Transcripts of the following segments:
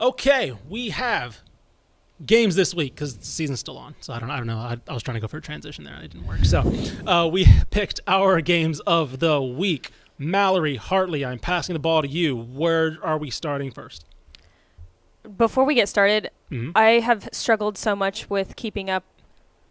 Okay, we have games this week because the season's still on. So I don't know. I was trying to go for a transition there and it didn't work. So we picked our games of the week. Mallory, Hartley, I'm passing the ball to you. Where are we starting first? Before we get started, I have struggled so much with keeping up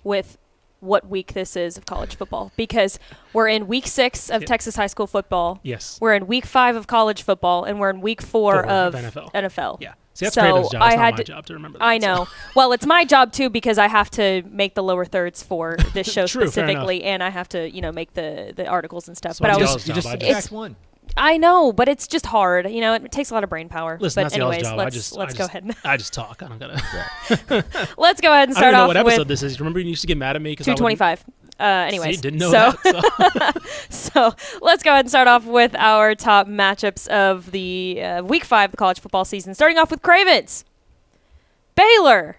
with what week this is of college football because we're in week 6 of Texas high school football. Yes. We're in week 5 of college football, and we're in week 4 of NFL. Yeah. See, that's Cravens' job. It's not my job to remember that. I know. Well, it's my job, too, because I have to make the lower thirds for this show specifically, and I have to, make the articles and stuff. So but you just subtract one. I know, but it's just hard. It takes a lot of brain power. Listen, but that's anyways, job. let's go ahead. I just talk. I don't gotta. Let's go ahead and start I don't know off what episode with this is. Remember you used to get mad at me because 225. Anyways, see, didn't know that. So let's go ahead and start off with our top matchups of the week 5 of the college football season. Starting off with Cravens. Baylor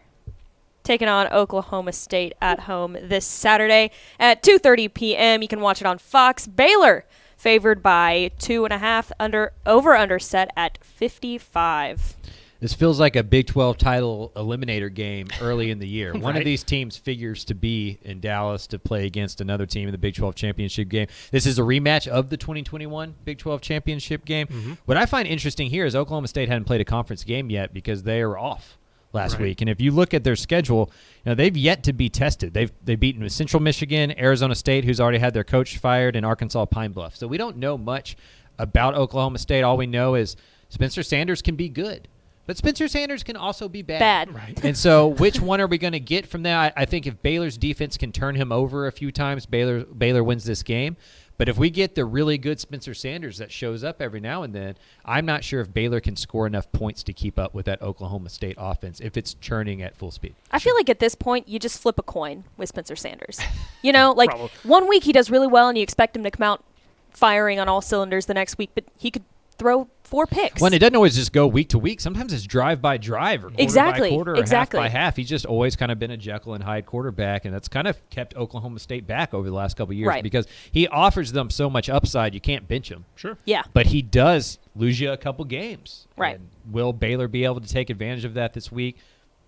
taking on Oklahoma State at home this Saturday at 2:30 p.m. You can watch it on Fox. Baylor favored by 2.5, over-under set at 55. This feels like a Big 12 title eliminator game early in the year. Right. One of these teams figures to be in Dallas to play against another team in the Big 12 championship game. This is a rematch of the 2021 Big 12 championship game. Mm-hmm. What I find interesting here is Oklahoma State hadn't played a conference game yet because they are off last week. And if you look at their schedule, they've yet to be tested. They've beaten Central Michigan, Arizona State, who's already had their coach fired, and Arkansas Pine Bluff. So we don't know much about Oklahoma State. All we know is Spencer Sanders can be good, but Spencer Sanders can also be bad. Right. And so which one are we going to get from that? I think if Baylor's defense can turn him over a few times, Baylor wins this game. But if we get the really good Spencer Sanders that shows up every now and then, I'm not sure if Baylor can score enough points to keep up with that Oklahoma State offense if it's churning at full speed. I feel like at this point, you just flip a coin with Spencer Sanders. 1 week he does really well and you expect him to come out firing on all cylinders the next week, but he could throw 4 picks. Well, it doesn't always just go week to week. Sometimes it's drive by drive or quarter by quarter or half by half. He's just always kind of been a Jekyll and Hyde quarterback, and that's kind of kept Oklahoma State back over the last couple of years because he offers them so much upside, you can't bench him. Sure. Yeah. But he does lose you a couple games. Right. And will Baylor be able to take advantage of that this week?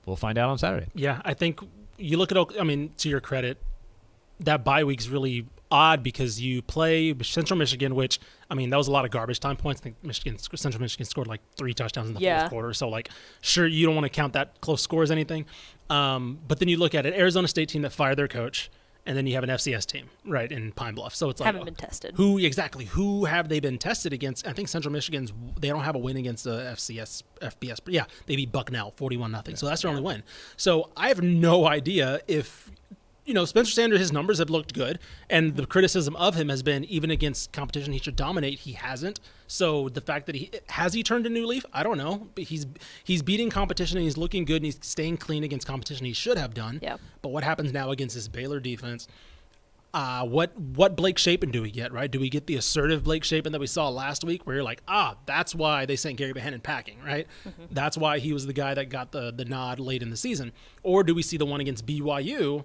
We'll find out on Saturday. Yeah, I think you look at, to your credit, that bye week's really odd because you play Central Michigan, which, that was a lot of garbage time points. I think Central Michigan scored like 3 touchdowns in the fourth quarter. So, sure, you don't want to count that close score as anything. But then you look at an Arizona State team that fired their coach, and then you have an FCS team, right, in Pine Bluff. So it's like, haven't been tested. Who have they been tested against? I think Central Michigan's, they don't have a win against the FBS. But yeah, they beat Bucknell 41-0. So that's their only win. So I have no idea if Spencer Sanders, his numbers have looked good, and the criticism of him has been even against competition he should dominate, he hasn't. So the fact that he turned a new leaf, I don't know. But he's beating competition and he's looking good and he's staying clean against competition he should have done. Yeah. But what happens now against this Baylor defense? What Blake Shapen do we get, right? Do we get the assertive Blake Shapen that we saw last week where you're like, that's why they sent Gary Bohannon packing, right? Mm-hmm. That's why he was the guy that got the nod late in the season. Or do we see the one against BYU?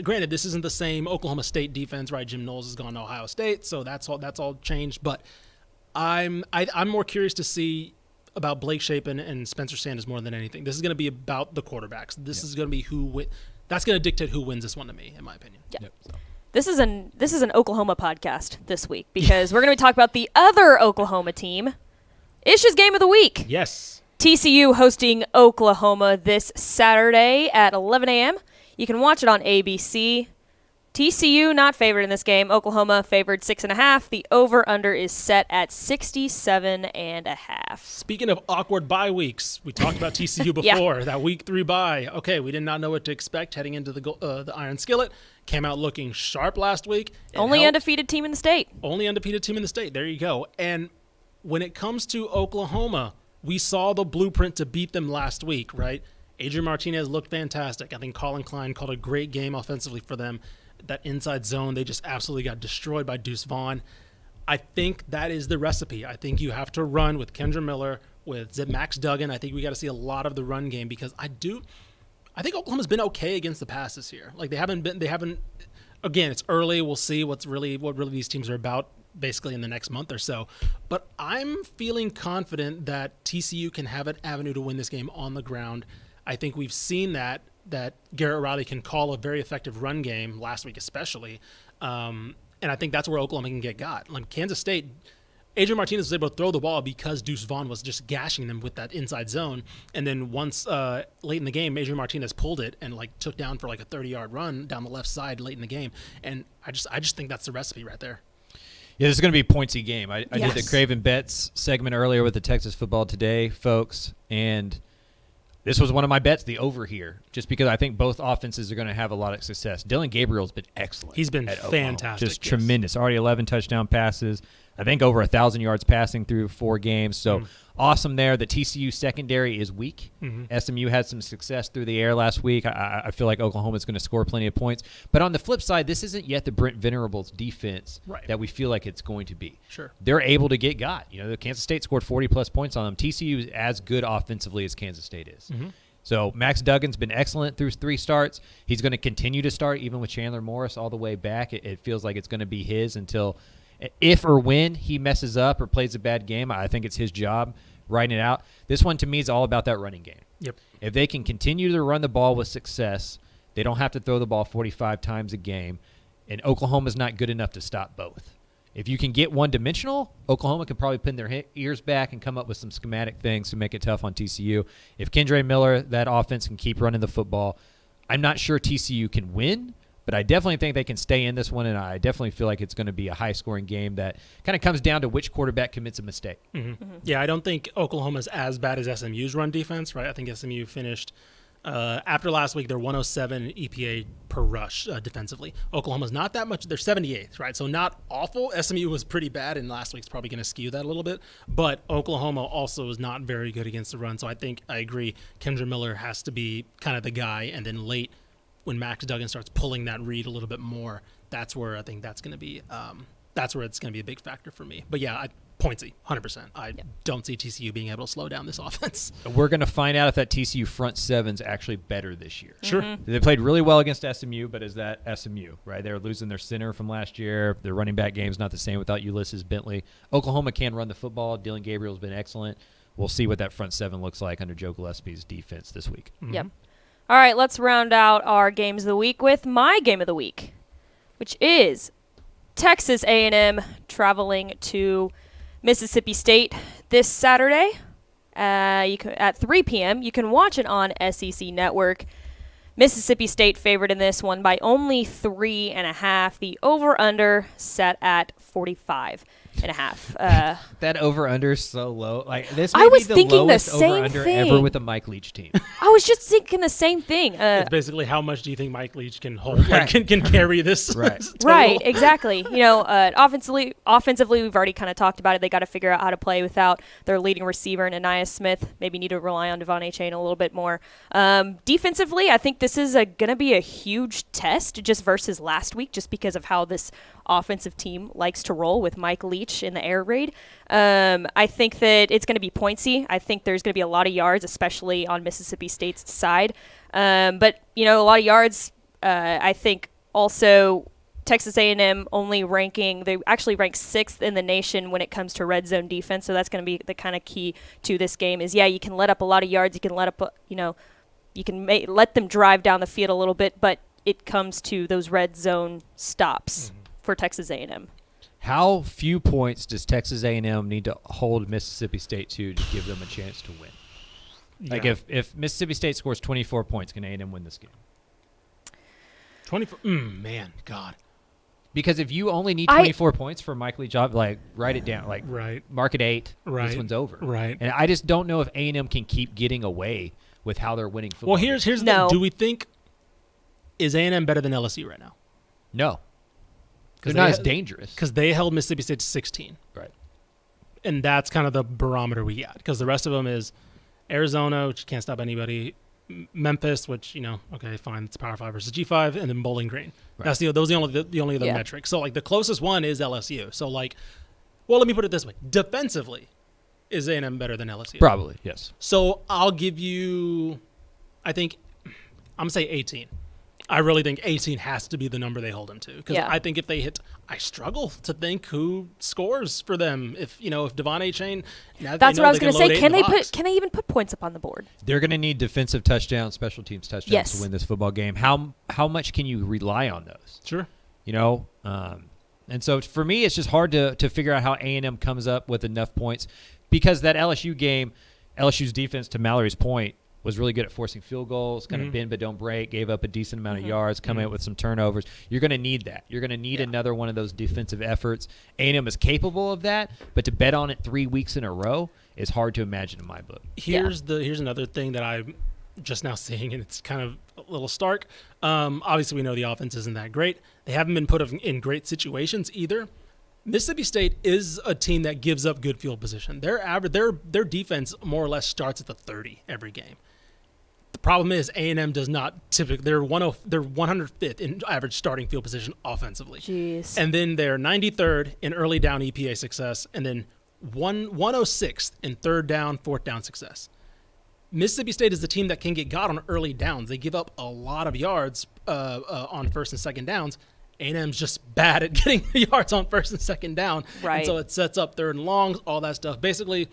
Granted, this isn't the same Oklahoma State defense, right? Jim Knowles has gone to Ohio State, so that's all changed. But I'm more curious to see about Blake Shapen and Spencer Sanders more than anything. This is going to be about the quarterbacks. This is going to be that's going to dictate who wins this one to me, in my opinion. Yeah. Yep. So. This is an Oklahoma podcast this week because we're going to be talking about the other Oklahoma team, Ish's game of the week. Yes. TCU hosting Oklahoma this Saturday at 11 a.m. You can watch it on ABC. TCU not favored in this game. Oklahoma favored 6.5. The over-under is set at 67.5. Speaking of awkward bye weeks, we talked about TCU before. That week 3 bye. Okay, we did not know what to expect heading into the Iron Skillet. Came out looking sharp last week. Only undefeated team in the state. Only undefeated team in the state. There you go. And when it comes to Oklahoma, we saw the blueprint to beat them last week, right? Adrian Martinez looked fantastic. I think Colin Klein called a great game offensively for them. That inside zone, they just absolutely got destroyed by Deuce Vaughn. I think that is the recipe. I think you have to run with Kendra Miller, with Max Duggan. I think we got to see a lot of the run game because I think Oklahoma's been okay against the pass this year. Again, it's early. We'll see what really these teams are about basically in the next month or so. But I'm feeling confident that TCU can have an avenue to win this game on the ground. I think we've seen that Garrett Riley can call a very effective run game last week especially. And I think that's where Oklahoma can get got. Like Kansas State, Adrian Martinez was able to throw the ball because Deuce Vaughn was just gashing them with that inside zone. And then once late in the game, Adrian Martinez pulled it and like took down for like a 30-yard run down the left side late in the game. And I just think that's the recipe right there. Yeah, this is going to be a pointsy game. I did the Yes. Craven Bets segment earlier with the Texas Football Today folks, and this was one of my bets, the over here, just because I think both offenses are going to have a lot of success. Dylan Gabriel's been excellent. He's been at Oklahoma. fantastic. Just yes. tremendous. Already 11 touchdown passes. I think over 1,000 yards passing through 4 games. So awesome there. The TCU secondary is weak. SMU had some success through the air last week. I feel like Oklahoma's going to score plenty of points. But on the flip side, this isn't yet the Brent Venables defense that we feel like it's going to be. Sure. They're able to get got. You know, the Kansas State scored 40-plus points on them. TCU is as good offensively as Kansas State is. So Max Duggan's been excellent through 3 starts. He's going to continue to start even with Chandler Morris all the way back. It feels like it's going to be his until – if or when he messes up or plays a bad game. I think it's his job writing it out. This one to me is all about that running game. Yep. If they can continue to run the ball with success, they don't have to throw the ball 45 times a game, and Oklahoma's not good enough to stop both. If you can get one-dimensional, Oklahoma can probably pin their ears back and come up with some schematic things to make it tough on TCU. If Kendre Miller, that offense, can keep running the football, I'm not sure TCU can win, but I definitely think they can stay in this one, and I definitely feel like it's going to be a high-scoring game that kind of comes down to which quarterback commits a mistake. Yeah, I don't think Oklahoma's as bad as SMU's run defense, right? I think SMU finished after last week, they're 107 EPA per rush defensively. Oklahoma's not that much. They're 78th, right? So not awful. SMU was pretty bad, and last week's probably going to skew that a little bit. But Oklahoma also is not very good against the run. So I think I agree. Kendre Miller has to be kind of the guy, and then late when Max Duggan starts pulling that read a little bit more, that's where I think that's going to be that's where it's going to be a big factor for me. But yeah, pointsy, 100%. I don't see TCU being able to slow down this offense. We're going to find out if that TCU front seven's actually better this year. Sure. They played really well against SMU, but is that SMU, right? They're losing their center from last year. Their running back game's not the same without Ulysses Bentley. Oklahoma can run the football. Dylan Gabriel's been excellent. We'll see what that front seven looks like under Joe Gillespie's defense this week. Yep. All right, let's round out our games of the week with my game of the week, which is Texas A&M traveling to Mississippi State this Saturday at 3 p.m. You can watch it on SEC Network. Mississippi State favored in this one by only 3.5. The over-under set at 45.5. That over-under is so low. Like this I may was be the thinking the lowest same over-under thing. ever with a Mike Leach team. I was just thinking the same thing. It's basically how much do you think Mike Leach can hold, like, can carry this? Right. total? Right, exactly. You know, offensively, we've already kind of talked about it. They got to figure out how to play without their leading receiver, Ananias Smith. Maybe need to rely on Devon Achane a little bit more. Defensively, I think this is going to be a huge test just versus last week, just because of how this offensive team likes to roll with Mike Leach in the air raid. I think that it's going to be pointsy. I think there's going to be a lot of yards, especially on Mississippi State's side. But, you know, a lot of yards, I think also Texas A&M they actually rank 6th in the nation when it comes to red zone defense. So that's going to be the kind of key to this game is, you can let up a lot of yards. You can let up, you can let them drive down the field a little bit, but it comes to those red zone stops for Texas A&M. How few points does Texas A&M need to hold Mississippi State to give them a chance to win? Like if Mississippi State scores 24 points, can A&M win this game? 24. Man, God. Because if you only need 24 points for Mike Leach, like write it down, like mark it 8. Right. This one's over. Right. And I just don't know if A&M can keep getting away with how they're winning football. Well, here's the thing. Do we think is A&M better than LSU right now? No. They're not as dangerous. Because they held Mississippi State to 16. Right. And that's kind of the barometer we got. Because the rest of them is Arizona, which can't stop anybody, Memphis, which, okay, fine, it's Power 5 versus G5, and then Bowling Green. Right. Those are the only other metrics. So, the closest one is LSU. So, let me put it this way. Defensively, is A&M better than LSU? Probably, yes. So, I'll give you, I think, I'm going to say 18. I really think 18 has to be the number they hold him to. Because Yeah. I think if they hit, I struggle to think who scores for them. If Devon A. Chain, now that That's they what know I was they going to load say. eight Can in the they box. can they even put points up on the board? They're going to need defensive touchdowns, special teams touchdowns Yes. to win this football game. How much can you rely on those? Sure. And so for me, it's just hard to figure out how A&M comes up with enough points, because that LSU game, LSU's defense, to Mallory's point, was really good at forcing field goals, kind of bend but don't break, gave up a decent amount of yards, coming up with some turnovers. You're going to need that. You're going to need another one of those defensive efforts. A&M is capable of that, but to bet on it 3 weeks in a row is hard to imagine in my book. Here's another thing that I'm just now seeing, and it's kind of a little stark. Obviously, we know the offense isn't that great. They haven't been put in great situations either. Mississippi State is a team that gives up good field position. Their defense more or less starts at the 30 every game. The problem is A&M does not typically. They're 105th in average starting field position offensively. Jeez. And then they're 93rd in early down EPA success, and then 106th in third down, fourth down success. Mississippi State is the team that can get got on early downs. They give up a lot of yards on first and second downs. A&M's just bad at getting yards on first and second down. Right. And so it sets up third and longs, all that stuff. Basically,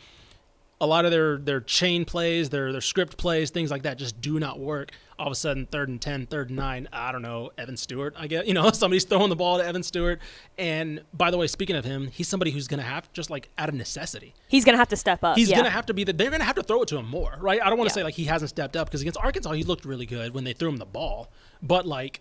a lot of their chain plays, their script plays, things like that just do not work. All of a sudden, 3rd and 10, 3rd and 9, I don't know, Evan Stewart, I guess. Somebody's throwing the ball to Evan Stewart. And by the way, speaking of him, he's somebody who's going to have, just like out of necessity, He's going to have to step up. he's yeah. going to have to be they're going to have to throw it to him more, right? I don't want to Yeah. say like he hasn't stepped up, because against Arkansas, he looked really good when they threw him the ball. But like,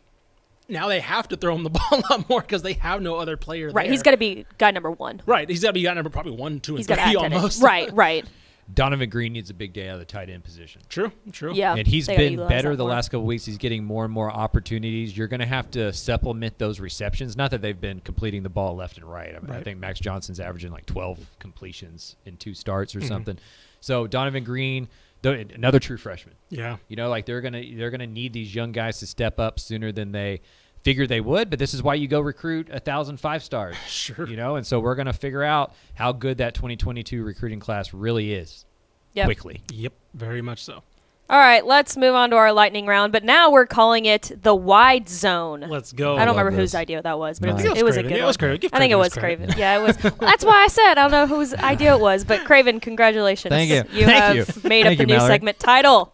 now they have to throw him the ball a lot more because they have no other player Right. there. He's got to be guy number one. Right. He's got to be guy number probably 1, 2, and He's got to 3 act at it. almost. Right. Donovan Green needs a big day out of the tight end position. True. Yeah. And he's they gotta been utilize better that the more. last couple of weeks. He's getting more and more opportunities. You're going to have to supplement those receptions. Not that they've been completing the ball left and right. I Right. think Max Johnson's averaging like 12 completions in 2 starts or something. So Donovan Green, another true freshman. Yeah. They're gonna need these young guys to step up sooner than they figured they would. But this is why you go recruit 1,000 5-stars. Sure. And so we're going to figure out how good that 2022 recruiting class really is Yep. quickly. Yep. Very much so. All right, let's move on to our lightning round. But now we're calling it the wide zone. Let's go. I don't love remember whose this. idea that was, but Nice. it was a Craven. good Yeah, it one. was Craven. Give I think it Craven was his credit. Craven. Yeah, it was. That's why I said I don't know whose idea it was, but Craven, congratulations. Thank you. You Thank have you. made up Thank the you, new Mallory. segment title.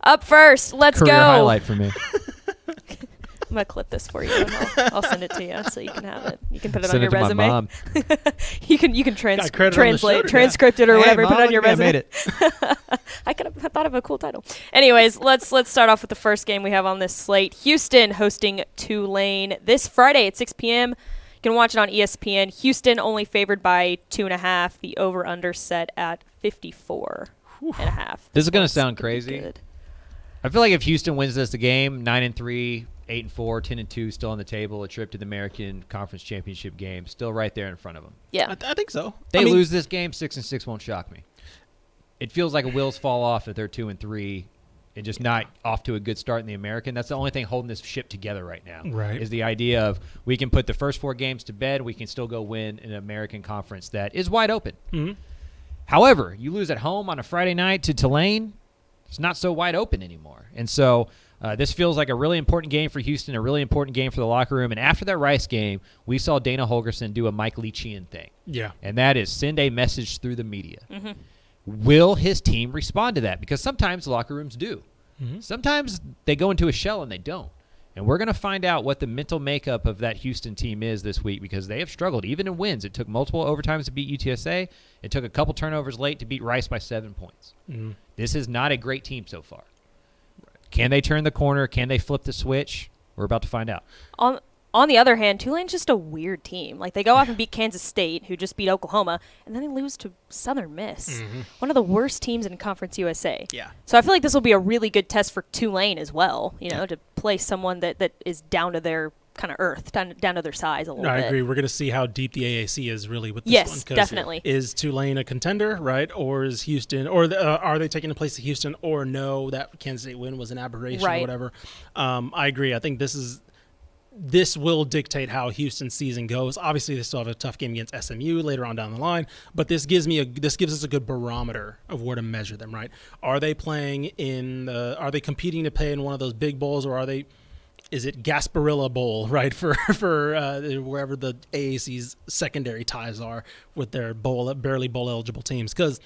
Up first, let's Career go. highlight for me. I'm gonna clip this for you. And I'll send it to you so you can have it. You can put it Send on your it to resume. my mom. You can Got credit on the translate, show today. transcript it or whatever. Hey, Put it Mom, on your look at me, I resume. made it. I could have thought of a cool title. Anyways, let's start off with the first game we have on this slate. Houston hosting Tulane this Friday at 6 p.m. You can watch it on ESPN. Houston only favored by 2.5. The over/under set at 54.5. This is gonna That's sound pretty crazy. good. I feel like if Houston wins this game, 9-3, 8-4, 10-2, still on the table, a trip to the American Conference Championship game, still right there in front of them. Yeah. I think so. They lose this game, 6-6 won't shock me. It feels like wheels fall off if they're 2-3 and just not off to a good start in the American. That's the only thing holding this ship together right now. Right. Is the idea of we can put the first 4 games to bed, we can still go win an American Conference that is wide open. Mm-hmm. However, you lose at home on a Friday night to Tulane, it's not so wide open anymore. And so this feels like a really important game for Houston, a really important game for the locker room. And after that Rice game, we saw Dana Holgorsen do a Mike Leachian thing. Yeah. And that is send a message through the media. Mm-hmm. Will his team respond to that? Because sometimes locker rooms do. Mm-hmm. Sometimes they go into a shell and they don't. And we're going to find out what the mental makeup of that Houston team is this week, because they have struggled. Even in wins, it took multiple overtimes to beat UTSA. It took a couple turnovers late to beat Rice by 7 points. Mm-hmm. This is not a great team so far. Can they turn the corner? Can they flip the switch? We're about to find out. On the other hand, Tulane's just a weird team. Like, they go off and beat Kansas State, who just beat Oklahoma, and then they lose to Southern Miss, one of the worst teams in Conference USA. Yeah. So I feel like this will be a really good test for Tulane as well, to play someone that is down to their kind of earth, down to their size a little I bit. agree. We're going to see how deep the AAC is really with this Yes, one. 'Cause definitely. Is Tulane a contender, right? Or is Houston, or are they taking the place of Houston, or no, that Kansas State win was an aberration Right. or whatever? I agree. I think this will dictate how Houston's season goes. Obviously, they still have a tough game against SMU later on down the line, but this gives us a good barometer of where to measure them, right? Are they competing to play in one of those big bowls, or are they is it Gasparilla Bowl, right, for wherever the AAC's secondary ties are with their barely bowl eligible teams? Because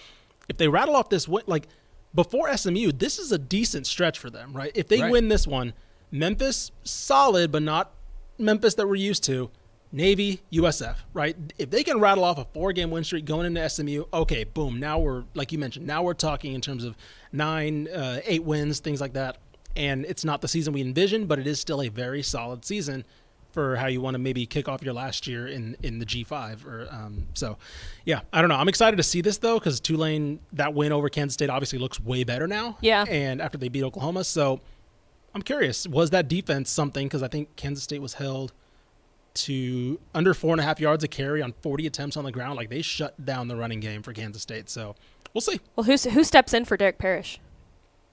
if they rattle off this win, like before SMU, this is a decent stretch for them, right? If they win this one, Memphis solid, but not Memphis that we're used to. Navy, USF, right? If they can rattle off a 4-game win streak going into SMU, okay, boom. Now we're, like you mentioned, now we're talking in terms of 8 wins, things like that. And it's not the season we envisioned, but it is still a very solid season for how you want to maybe kick off your last year in the G5. So, yeah, I don't know. I'm excited to see this, though, because Tulane, that win over Kansas State obviously looks way better now. Yeah. And after they beat Oklahoma. So I'm curious, was that defense something? Because I think Kansas State was held to under 4.5 yards a carry on 40 attempts on the ground. Like, they shut down the running game for Kansas State. So we'll see. Well, who steps in for Derek Parrish?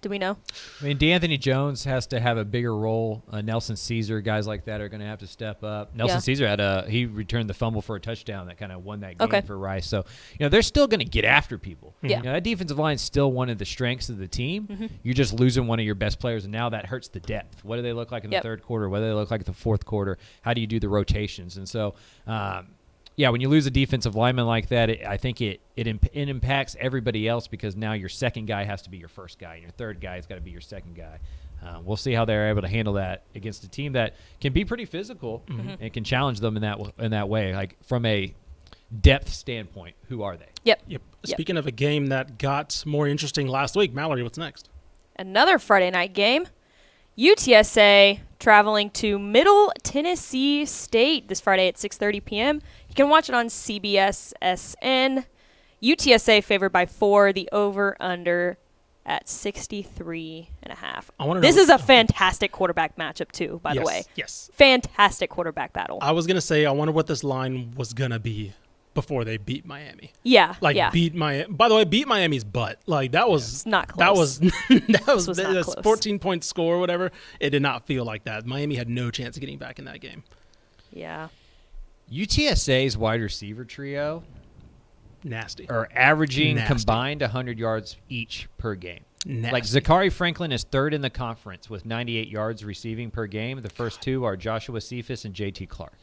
Do we know? I mean, DeAnthony Jones has to have a bigger role. Nelson Caesar, guys like that are going to have to step up. Nelson Caesar he returned the fumble for a touchdown that kind of won that game for Rice. So, they're still going to get after people. Yeah. That defensive line is still one of the strengths of the team. Mm-hmm. You're just losing one of your best players, and now that hurts the depth. What do they look like in the third quarter? What do they look like in the fourth quarter? How do you do the rotations? And so, when you lose a defensive lineman like that, I think it impacts everybody else because now your second guy has to be your first guy, and your third guy has got to be your second guy. We'll see how they're able to handle that against a team that can be pretty physical and can challenge them in that way. Like from a depth standpoint, who are they? Yep. Speaking of a game that got more interesting last week, Mallory, what's next? Another Friday night game. UTSA traveling to Middle Tennessee State this Friday at 6:30 p.m. You can watch it on CBS SN. UTSA favored by 4. The over-under at 63.5. This is a fantastic quarterback matchup, too, by the way. Yes. Fantastic quarterback battle. I was going to say, I wonder what this line was going to be before they beat Miami. Yeah. Beat Miami. By the way, beat Miami's butt. Like, that was it's not close. That was not a close. 14-point score or whatever. It did not feel like that. Miami had no chance of getting back in that game. Yeah. UTSA's wide receiver trio Nasty. are averaging combined 100 yards each per game. Nasty. Like Zachary Franklin is third in the conference with 98 yards receiving per game. The first two are Joshua Cephas and J.T. Clark.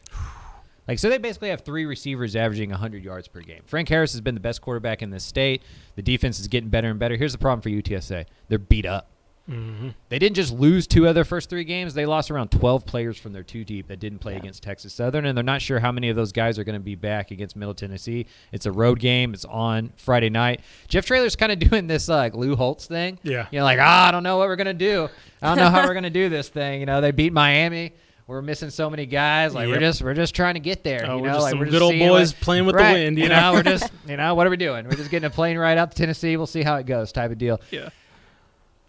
So they basically have 3 receivers averaging 100 yards per game. Frank Harris has been the best quarterback in this state. The defense is getting better and better. Here's the problem for UTSA. They're beat up. Mm-hmm. They didn't just lose 2 of their first 3 games. They lost around 12 players from their 2 deep that didn't play against Texas Southern, and they're not sure how many of those guys are going to be back against Middle Tennessee. It's a road game. It's on Friday night. Jeff Traylor's kind of doing this Lou Holtz thing. Yeah. I don't know what we're going to do. I don't know how we're going to do this thing. They beat Miami. We're missing so many guys. We're just trying to get there. We're just some good old boys playing with the wind. We're just what are we doing? We're just getting a plane ride out to Tennessee. We'll see how it goes, type of deal. Yeah.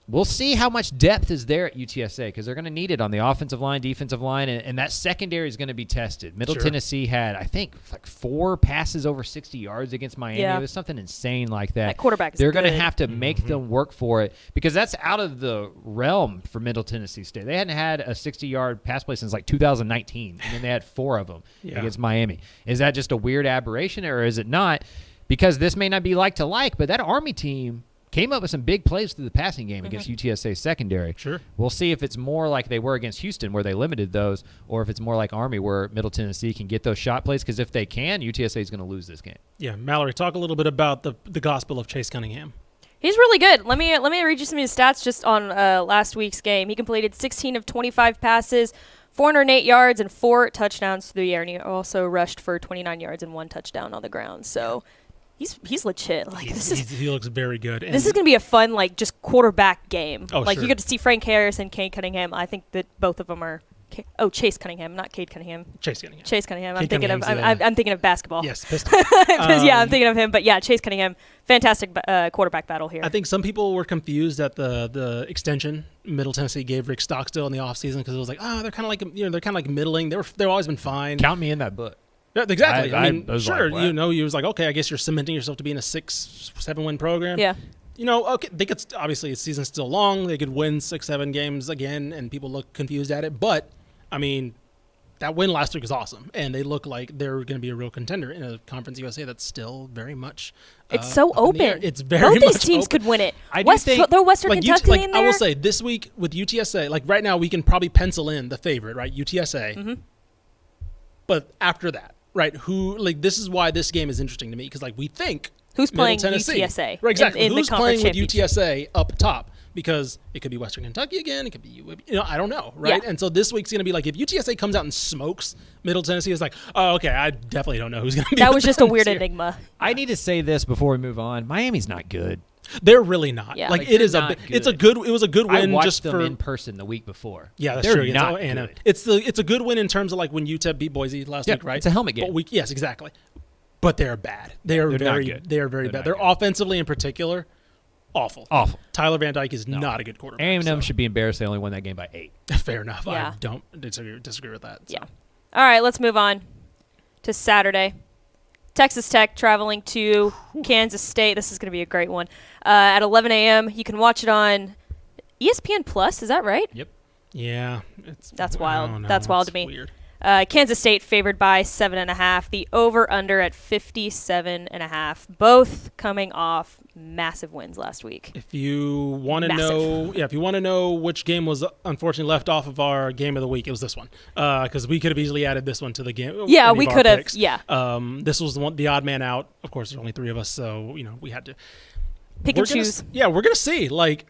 We'll see how much depth is there at UTSA because they're going to need it on the offensive line, defensive line, and that secondary is going to be tested. Middle Tennessee had, I think, 4 passes over 60 yards against Miami. Yeah. It was something insane like that. That quarterback is They're going to good. have to make them work for it because that's out of the realm for Middle Tennessee State. They hadn't had a 60-yard pass play since 2019, and then they had 4 of them against Miami. Is that just a weird aberration or is it not? Because this may not be like to like, but that Army team came up with some big plays through the passing game against UTSA's secondary. Sure. We'll see if it's more like they were against Houston where they limited those or if it's more like Army where Middle Tennessee can get those shot plays because if they can, UTSA is going to lose this game. Yeah, Mallory, talk a little bit about the gospel of Chase Cunningham. He's really good. Let me read you some of his stats just on last week's game. He completed 16 of 25 passes, 408 yards, and 4 touchdowns through the air. And he also rushed for 29 yards and 1 touchdown on the ground. So he's legit. He looks very good. This is going to be a fun, just quarterback game. Oh, you get to see Frank Harris and Cade Cunningham. I think that both of them are. Chase Cunningham, not Cade Cunningham. Chase Cunningham. Chase Cunningham. Cade I'm thinking of basketball. Yes, pistol. I'm thinking of him. But yeah, Chase Cunningham, fantastic quarterback battle here. I think some people were confused at the extension Middle Tennessee gave Rick Stockstill in the offseason because it was they're kind of like middling. They've always been fine. Count me in that book. Yeah, exactly. I mean, was sure. like, you was like, okay, I guess you're cementing yourself to be in a 6-7 win program. Yeah. Okay, they could obviously the season's still long. They could win 6-7 games again, and people look confused at it. But I mean, that win last week was awesome, and they look like they're going to be a real contender in a Conference USA that's still very much. It's so up in the air. open. It's very Both these much teams open. could win it. I do think- throw Western Like, Kentucky in there. I will say this week with UTSA, like right now we can probably pencil in the favorite, right? UTSA. Mm-hmm. But after that, right? This is why this game is interesting to me because like we think Who's Middle playing Tennessee. UTSA Right, exactly. in the Who's conference playing with championship? UTSA up top? Because it could be Western Kentucky again. It could be I don't know, right? Yeah. And so this week's going to be like if UTSA comes out and smokes Middle Tennessee, it's like, oh, okay, I definitely don't know who's going to be. That with was just them a weird this year. enigma. I need to say this before we move on. Miami's not good. They're really not. Yeah. Like Like, it they're is not it's a good. good. It was a good I win watched just them for in person the week before. Yeah, that's They're true. not Anna. good. It's a good win in terms of like when UTEP beat Boise last Yeah, week, right? it's a helmet game. But yes, exactly. But they're bad. They are They're not very good. They are very They're bad. not They're good. offensively in particular awful. Awful. Tyler Van Dyke is not a good quarterback. A&M so. should be embarrassed they only won that game by 8. Fair enough. Yeah. I don't disagree with that. So. Yeah. All right, let's move on to Saturday. Texas Tech traveling to Kansas State. This is going to be a great one. At 11 a.m. You can watch it on ESPN Plus. Is that right? Yep. Yeah. That's I wild. don't know, That's wild it's to me. Weird. Kansas State favored by 7.5. The over/under at 57.5. Both coming off massive wins last week. If you want to Massive. know which game was unfortunately left off of our game of the week, it was this one. Because we could have easily added this one to the game. Yeah, any we of our could have. picks. Yeah, This was the odd man out. Of course, there's only 3 of us, so we had to pick and we're gonna choose. we're gonna see. Like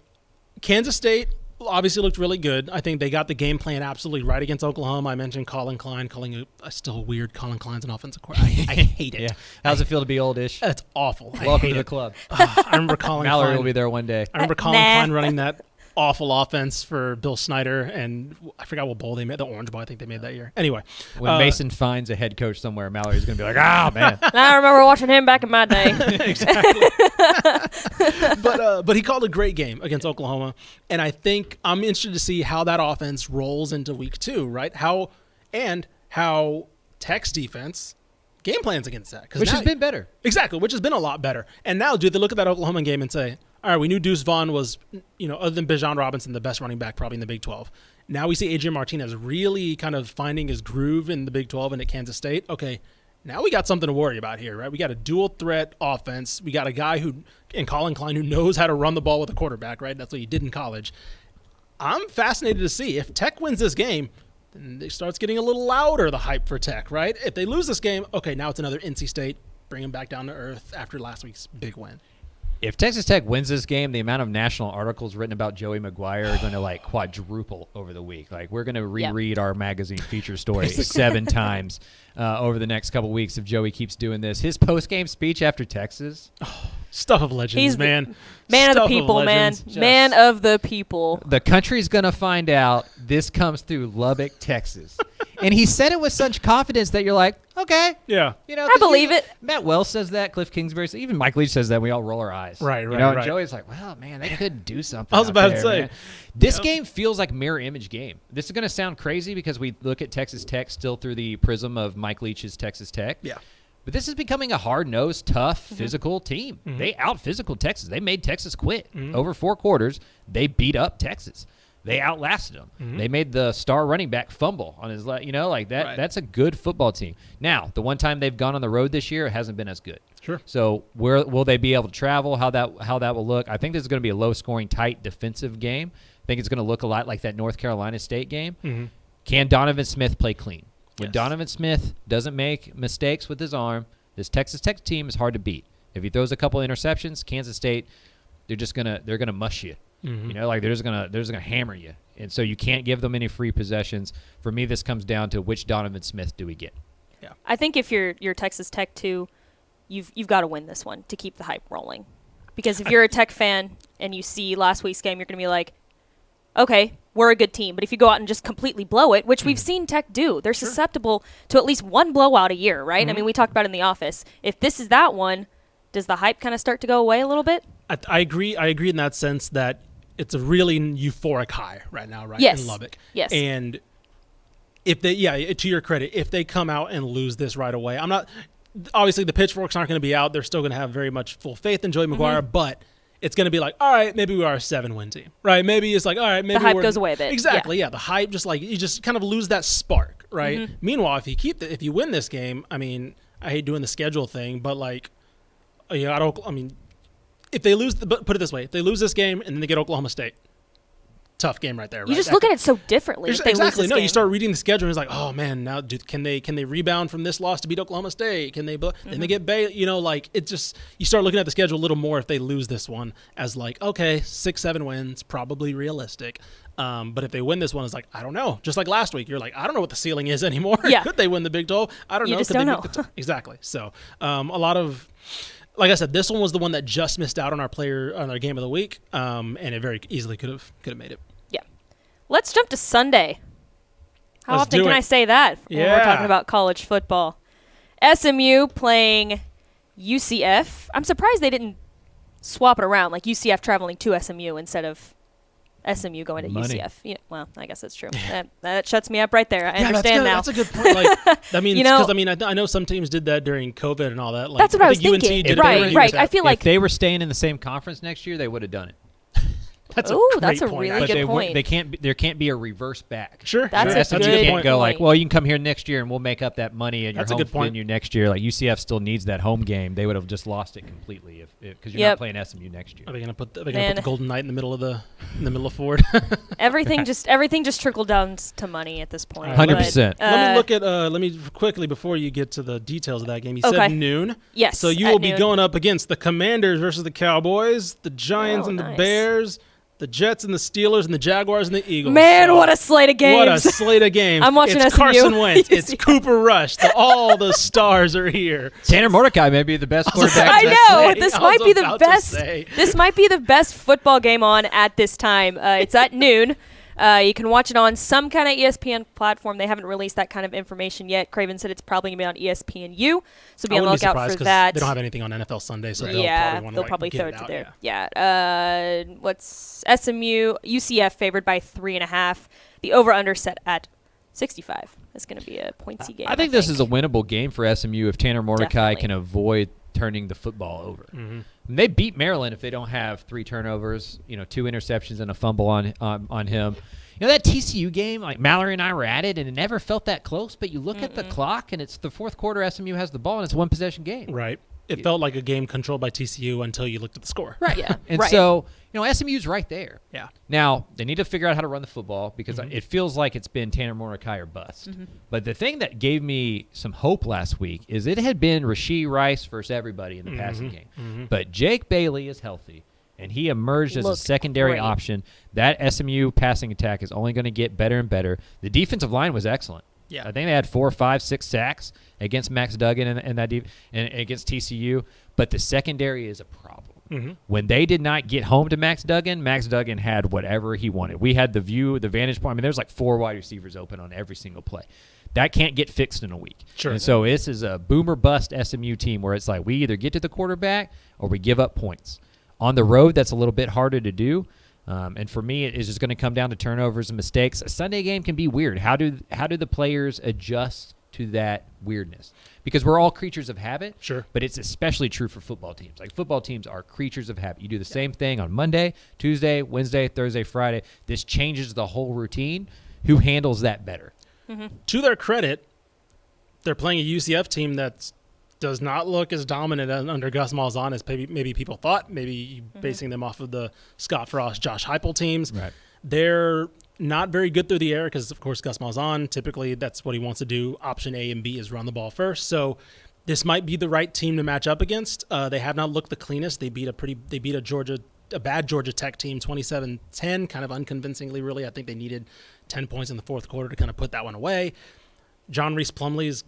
Kansas State obviously looked really good. I think they got the game plan absolutely right against Oklahoma. I mentioned Colin Klein calling still weird. Colin Klein's an offensive coordinator. I hate it. Yeah. How's it feel to be oldish? That's awful. I Welcome hate to the it. club. I remember Colin Mallory Klein. will be there one day. I remember Colin Nah. Klein running that awful offense for Bill Snyder, and I forgot what bowl they made. The Orange Bowl, I think they made that year. Anyway, When Mason finds a head coach somewhere, Mallory's going to be like, ah, man. I remember watching him back in my day. exactly. but he called a great game against Oklahoma, and I think I'm interested to see how that offense rolls into week 2, right? How Tech's defense game plans against that, Which has been better. exactly, which has been a lot better. And now, do they look at that Oklahoma game and say, all right, we knew Deuce Vaughn was, other than Bijan Robinson, the best running back probably in the Big 12. Now we see Adrian Martinez really kind of finding his groove in the Big 12 and at Kansas State. Okay, now we got something to worry about here, right? We got a dual threat offense. We got a guy in Colin Klein, who knows how to run the ball with a quarterback, right? That's what he did in college. I'm fascinated to see if Tech wins this game, then it starts getting a little louder, the hype for Tech, right? If they lose this game, okay, now it's another NC State, bring him back down to earth after last week's big win. If Texas Tech wins this game, the amount of national articles written about Joey McGuire are going to quadruple over the week. Like we're going to reread our magazine feature story 7 times over the next couple weeks if Joey keeps doing this. His post-game speech after Texas. Stuff of legends, He's man. Man of the Stuff people, man. legends. Man of the people. The country's going to find out this comes through Lubbock, Texas. And he said it with such confidence that you're like, okay. Yeah. I believe it. Matt Wells says that. Cliff Kingsbury says, even Mike Leach says that. We all roll our eyes. Right. And Joey's like, well, man, they could do something. I was out about to there, say. man." This game feels like mirror image game. This is going to sound crazy because we look at Texas Tech still through the prism of Mike Leach's Texas Tech. Yeah. But this is becoming a hard-nosed, tough, physical team. They out-physical Texas. They made Texas quit. Over 4 quarters, they beat up Texas. They outlasted them. They made the star running back fumble on his that. Right. That's a good football team. Now, the one time they've gone on the road this year, it hasn't been as good. Sure. So where will they be able to travel? How that will look? I think this is going to be a low-scoring, tight defensive game. I think it's going to look a lot like that North Carolina State game. Can Donovan Smith play clean? When Yes. Donovan Smith doesn't make mistakes with his arm, this Texas Tech team is hard to beat. If he throws a couple interceptions, Kansas State, they're gonna mush you. They're just gonna hammer you, and so you can't give them any free possessions. For me, this comes down to which Donovan Smith do we get? I think if you're Texas Tech too, you've got to win this one to keep the hype rolling. Because if you're a Tech fan and you see last week's game, you're going to be like, okay, we're a good team. But if you go out and just completely blow it, which we've seen Tech do, they're susceptible to at least one blowout a year, right? I mean, we talked about it in the office. If this is that one, does the hype kind of start to go away a little bit? I agree. I agree in that sense that it's a really euphoric high right now, right? Yes. In Lubbock. Yes. And if they, to your credit, if they come out and lose this right away, obviously the pitchforks aren't going to be out. They're still going to have very much full faith in Joey McGuire, but it's going to be like, all right, maybe we are a 7-win team, right? Maybe it's like, all right, maybe the hype goes away a bit. Exactly, yeah. The hype just like you just kind of lose that spark, right? Mm-hmm. Meanwhile, if you win this game, I mean, I hate doing the schedule thing, but like, if they lose, but put it this way, if they lose this game and then they get Oklahoma State, tough game right there. You just look at it so differently. If they lose this game. You start reading the schedule and it's like, oh man, now can they rebound from this loss to beat Oklahoma State? Can they? Then they get Baylor. Like it just you start looking at the schedule a little more if they lose this one as like, okay, 6-7 wins, probably realistic. But if they win this one, it's like, I don't know. Just like last week, you're like, I don't know what the ceiling is anymore. Yeah. Could they win the Big 12? I don't know. Just Could don't they know. make the exactly. So a lot of. Like I said, this one was the one that just missed out on our game of the week, and it very easily could have made it. Yeah. Let's jump to Sunday. How Let's often do can it. I say that when we're talking about college football? SMU playing UCF. I'm surprised they didn't swap it around, like UCF traveling to SMU instead of SMU going to Money. UCF. Yeah, well, I guess that's true. That shuts me up right there. I understand now. That's a good point. Like, I mean, You know- because I know some teams did that during COVID and all that. Like, That's what I was think UNC thinking. did it Right, during right. UTEP. I feel like if they were staying in the same conference next year, they would have done it. That's a Ooh, great that's a point. really But good they point. They can't. There can't be a reverse back. Sure, That's sure. a SMU good can't go like, point. well, you can come here next year and we'll make up that money at your That's a home good point. venue next year. Like UCF still needs that home game. They would have just lost it completely because you're Yep. not playing SMU next year. Are they gonna put the Man. Golden Knight in the middle of Ford? everything just trickled down to money at this point. 100%. But, Let me quickly before you get to the details of that game. You Okay. said noon. Yes. So you at will be noon. going up against the Commanders versus the Cowboys, the Giants and the nice. Bears, the Jets and the Steelers, and the Jaguars and the Eagles. Man, So, what a slate of games! what a slate of games! I'm watching it's SMU. Carson Wentz. It's Cooper Rush. All the stars are here. Tanner Mordecai may be the best quarterback. I in know say, this I might was be the about to best. say. This might be the best football game on at this time. It's at noon. You can watch it on some kind of ESPN platform. They haven't released that kind of information yet. Craven said it's probably going to be on ESPNU, so be I on the wouldn't be lookout surprised for 'cause that. They don't have anything on NFL Sunday, so They'll probably throw it to there. Yeah. What's SMU? UCF favored by 3.5. The over/under set at 65. It's going to be a pointsy game. I think this is a winnable game for SMU if Tanner Mordecai Definitely. can avoid turning the football over. Mm-hmm. And they beat Maryland if they don't have 3 turnovers, 2 interceptions and a fumble on him. That TCU game, like Mallory and I were at it, and it never felt that close. But you look at the clock, and it's the fourth quarter. SMU has the ball, and it's a 1-possession game. Right. It felt like a game controlled by TCU until you looked at the score. Right. Yeah. And right. so, SMU's right there. Yeah. Now, they need to figure out how to run the football because it feels like it's been Tanner Mordecai or bust. But the thing that gave me some hope last week is it had been Rashee Rice versus everybody in the passing game. But Jake Bailey is healthy, and he emerged as a Looked secondary great. option. That SMU passing attack is only going to get better and better. The defensive line was excellent. Yeah. I think they had 4, 5, 6 sacks against Max Duggan and against TCU. But the secondary is a problem. When they did not get home to Max Duggan had whatever he wanted. We had the vantage point. I mean, there's like 4 wide receivers open on every single play. That can't get fixed in a week. Sure. And so this is a boomer bust SMU team where it's like we either get to the quarterback or we give up points. On the road, that's a little bit harder to do. And for me, it is just going to come down to turnovers and mistakes. A Sunday game can be weird. How do the players adjust to that weirdness? Because we're all creatures of habit. Sure. But it's especially true for football teams. Like football teams are creatures of habit. You do the same thing on Monday, Tuesday, Wednesday, Thursday, Friday. This changes the whole routine. Who handles that better? To their credit, they're playing a UCF team that does not look as dominant under Gus Malzahn as maybe people thought. Maybe basing them off of the Scott Frost, Josh Heupel teams. Right. They're not very good through the air because, of course, Gus Malzahn, typically that's what he wants to do. Option A and B is run the ball first. So this might be the right team to match up against. They have not looked the cleanest. They beat a bad Georgia Tech team 27-10, kind of unconvincingly, really. I think they needed 10 points in the fourth quarter to kind of put that one away. John Reese Plumlee's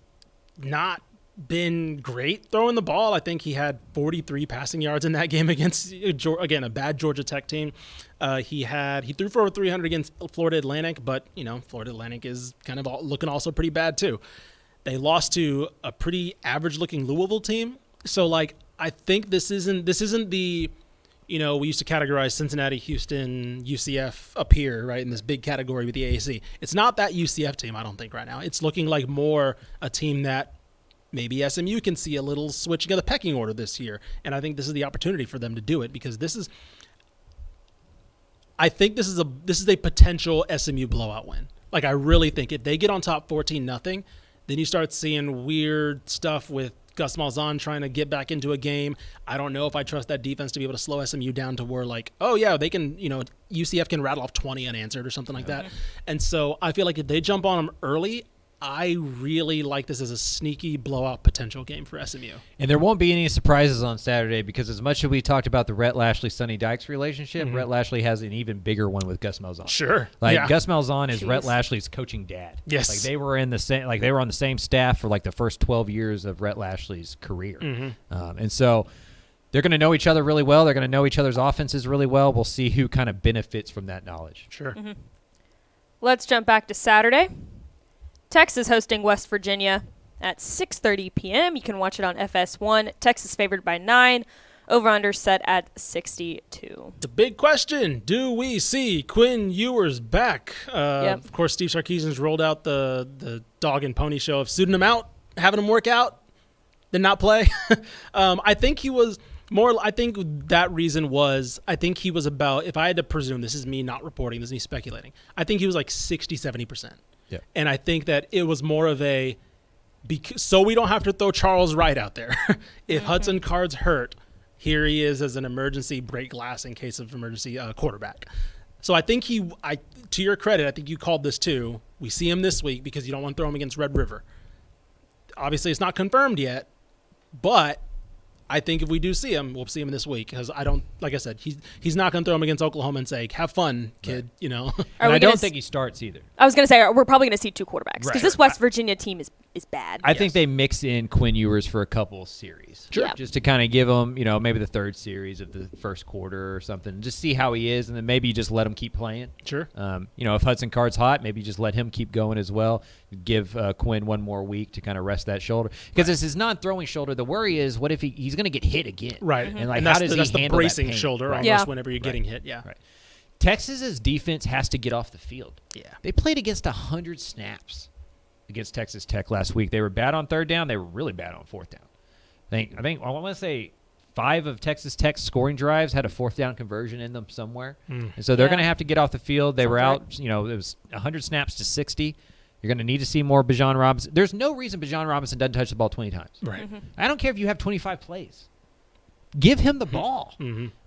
not been great throwing the ball. I think he had 43 passing yards in that game against, again, a bad Georgia Tech team. He threw for over 300 against Florida Atlantic, but Florida Atlantic is kind of looking also pretty bad too. They lost to a pretty average-looking Louisville team. So I think this isn't the we used to categorize Cincinnati, Houston, UCF up here, right, in this big category with the AAC. It's not that UCF team, I don't think, right now. It's looking like more a team that maybe SMU can see a little switching of the pecking order this year. And I think this is the opportunity for them to do it, because I think this is a potential SMU blowout win. Like, I really think if they get on top 14-0, then you start seeing weird stuff with Gus Malzahn trying to get back into a game. I don't know if I trust that defense to be able to slow SMU down to where, like, oh yeah, they can, UCF can rattle off 20 unanswered or something like that. And so I feel like if they jump on them early, I really like this as a sneaky blowout potential game for SMU. And there won't be any surprises on Saturday, because as much as we talked about the Rhett Lashley-Sonny Dykes relationship, Rhett Lashley has an even bigger one with Gus Malzahn. Sure. Gus Malzahn is Rhett Lashley's coaching dad. Yes. Like they were on the same staff for like the first 12 years of Rhett Lashley's career. And so they're going to know each other really well. They're going to know each other's offenses really well. We'll see who kind of benefits from that knowledge. Sure. Let's jump back to Saturday. Texas hosting West Virginia at 6:30 p.m. You can watch it on FS1. Texas favored by 9. Over-under set at 62. The big question, do we see Quinn Ewers back? Of course, Steve Sarkisian's rolled out the dog and pony show of suiting him out, having him work out, then not play. I think he was more – I think that reason was – I think he was about – if I had to presume, this is me not reporting, this is me speculating, I think he was like 60, 70%. Yeah. And I think that it was more of a – so we don't have to throw Charles Wright out there. If Hudson Card's hurt, here he is as an emergency break glass in case of emergency quarterback. So I think to your credit, I think you called this too. We see him this week because you don't want to throw him against Red River. Obviously, it's not confirmed yet, but I think if we do see him, we'll see him this week, because like I said, he's not going to throw him against Oklahoma and say, have fun, kid, And I don't think he starts either. I was going to say, we're probably going to see 2 quarterbacks, because this West Virginia team is bad. I think they mix in Quinn Ewers for a couple series. Sure. Yeah. Just to kind of give him, maybe the third series of the first quarter or something. Just see how he is, and then maybe you just let him keep playing. Sure. If Hudson Card's hot, maybe just let him keep going as well. Give Quinn one more week to kind of rest that shoulder. Because it's his non-throwing shoulder. The worry is, what if he's going to get hit again? Right. And and how does that's he handle the bracing that pain? shoulder Right. almost whenever you're getting hit. Yeah. Right. Texas's defense has to get off the field. Yeah. They played against 100 snaps against Texas Tech last week. They were bad on third down. They were really bad on fourth down. I think I want to say 5 of Texas Tech's scoring drives had a fourth down conversion in them somewhere. And so they're going to have to get off the field. They were out, it was 100 snaps to 60. You're going to need to see more Bijan Robinson. There's no reason Bijan Robinson doesn't touch the ball 20 times. Right. I don't care if you have 25 plays. Give him the ball.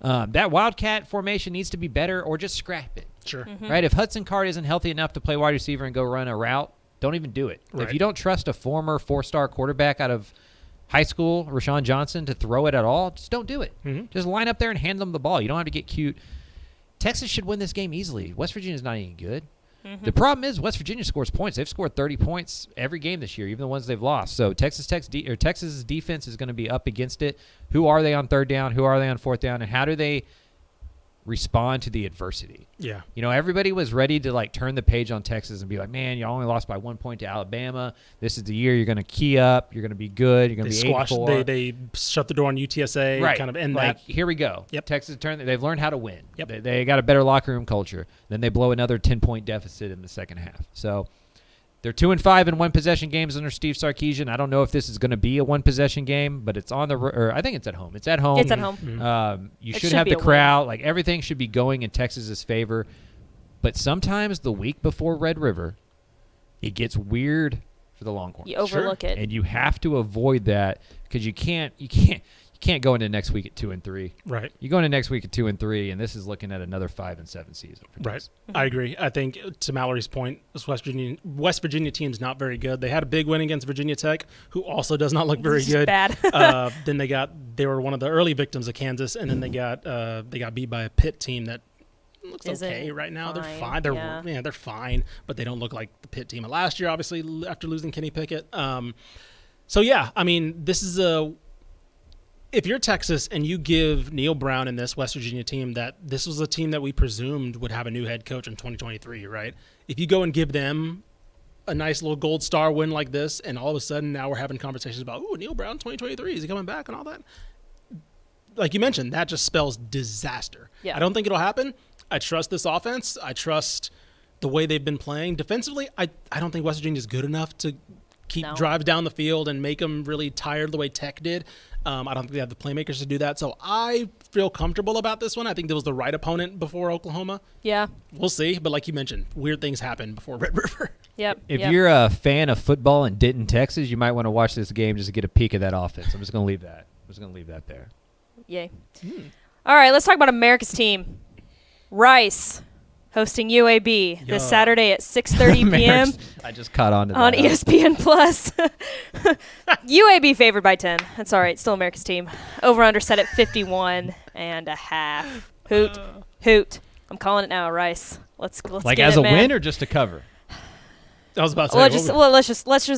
That Wildcat formation needs to be better, or just scrap it. Sure. Right? If Hudson Card isn't healthy enough to play wide receiver and go run a route, don't even do it. Right. If you don't trust a former 4-star quarterback out of high school, Rashawn Johnson, to throw it at all, just don't do it. Just line up there and hand them the ball. You don't have to get cute. Texas should win this game easily. West Virginia's not any good. The problem is West Virginia scores points. They've scored 30 points every game this year, even the ones they've lost. So Texas's defense is going to be up against it. Who are they on third down? Who are they on fourth down? And how do they respond to the adversity? Yeah. Everybody was ready to turn the page on Texas and be like, man, you only lost by 1 point to Alabama. This is the year you're going to key up. You're going to be good. You're going to be 8-4. They shut the door on UTSA. Right. Kind of end that. Here we go. Yep. Texas they've learned how to win. Yep. They got a better locker room culture. Then they blow another 10-point deficit in the second half. So they're 2-5 in one-possession games under Steve Sarkisian. I don't know if this is going to be a one-possession game, but it's on I think it's at home. It's at home. It's at home. You should have the crowd. Everything should be going in Texas's favor. But sometimes the week before Red River, it gets weird for the Longhorns. You overlook it, and you have to avoid that, because you can't go into next week at 2-3. Right. You go into next week at 2-3, and this is looking at another 5-7 season. Right. I agree. I think, to Mallory's point, this West Virginia team's not very good. They had a big win against Virginia Tech, who also does not look very good. Bad. Then they were one of the early victims of Kansas, and then they got beat by a Pitt team that looks okay right now. They're fine. They're fine, but they don't look like the Pitt team of last year, obviously, after losing Kenny Pickett. So yeah, I mean, this is if you're Texas and you give Neil Brown and this West Virginia team that this was a team that we presumed would have a new head coach in 2023, right? If you go and give them a nice little gold star win like this, and all of a sudden now we're having conversations about, Neil Brown 2023, is he coming back and all that? Like you mentioned, that just spells disaster. Yeah. I don't think it'll happen. I trust this offense. I trust the way they've been playing. Defensively, I don't think West Virginia is good enough to keep drives down the field and make them really tired the way Tech did. I don't think they have the playmakers to do that. So I feel comfortable about this one. I think there was the right opponent before Oklahoma. Yeah. We'll see. But like you mentioned, weird things happen before Red River. Yep. If you're a fan of football in Denton, Texas, you might want to watch this game just to get a peek of that offense. I'm just going to leave that. There. Yay. All right, let's talk about America's team. Rice hosting UAB this Saturday at 6:30 p.m. I just caught on to that. On ESPN Plus. UAB favored by 10. That's all right. Still America's team. Over/under set at 51.5. Hoot. I'm calling it now, Rice. Let's like get as it, a man. win or just to cover? I was about to say.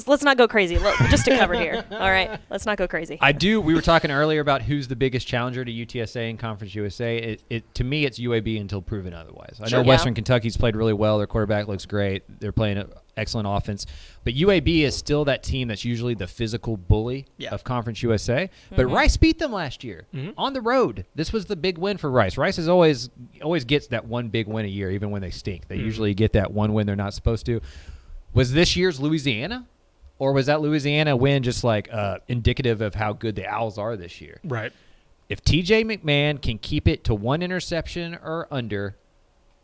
Let's not go crazy. Just to cover here. All right. Let's not go crazy. We were talking earlier about who's the biggest challenger to UTSA in Conference USA. To me, it's UAB until proven otherwise. I know Western Kentucky's played really well. Their quarterback looks great. They're playing an excellent offense. But UAB is still that team that's usually the physical bully of Conference USA. But Rice beat them last year on the road. This was the big win for Rice. Rice is always gets that one big win a year, even when they stink. They usually get that one win they're not supposed to. Was this year's Louisiana, or was that Louisiana win just like indicative of how good the Owls are this year? Right. If TJ McMahon can keep it to one interception or under,